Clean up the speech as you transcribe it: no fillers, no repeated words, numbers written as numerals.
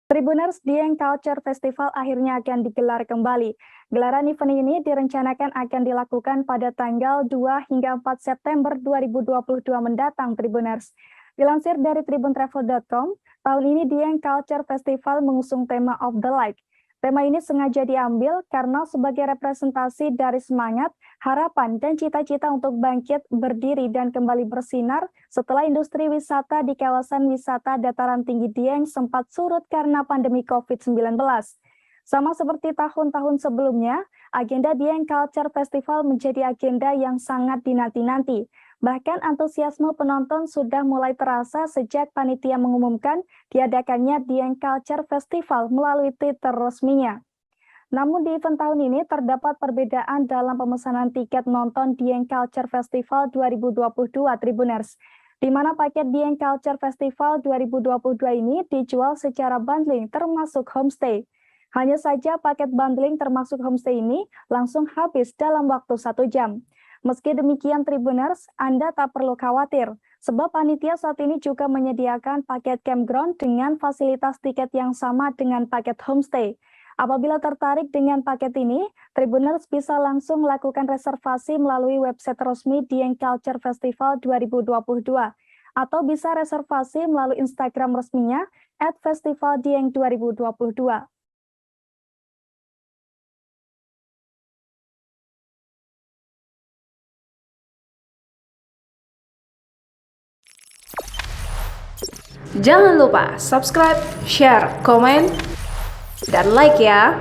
Tribuners Dieng Culture Festival akhirnya akan digelar kembali. Gelaran event ini direncanakan akan dilakukan pada tanggal 2 hingga 4 September 2022 mendatang, Tribuners. Dilansir dari tribuntravel.com, tahun ini Dieng Culture Festival mengusung tema of the Like. Tema ini sengaja diambil karena sebagai representasi dari semangat, harapan, dan cita-cita untuk bangkit, berdiri, dan kembali bersinar setelah industri wisata di kawasan wisata dataran tinggi Dieng sempat surut karena pandemi COVID-19. Sama seperti tahun-tahun sebelumnya, agenda Dieng Culture Festival menjadi agenda yang sangat dinanti-nanti. Bahkan antusiasme penonton sudah mulai terasa sejak panitia mengumumkan diadakannya Dieng Culture Festival melalui Twitter resminya. Namun di event tahun ini terdapat perbedaan dalam pemesanan tiket nonton Dieng Culture Festival 2022 Tribuners, di mana paket Dieng Culture Festival 2022 ini dijual secara bundling termasuk homestay. Hanya saja paket bundling termasuk homestay ini langsung habis dalam waktu 1 jam. Meski demikian Tribuners, Anda tak perlu khawatir, sebab panitia saat ini juga menyediakan paket campground dengan fasilitas tiket yang sama dengan paket homestay. Apabila tertarik dengan paket ini, Tribuners bisa langsung melakukan reservasi melalui website resmi Dieng Culture Festival 2022 atau bisa reservasi melalui Instagram resminya @festivaldieng2022. Jangan lupa subscribe, share, komen, dan like ya.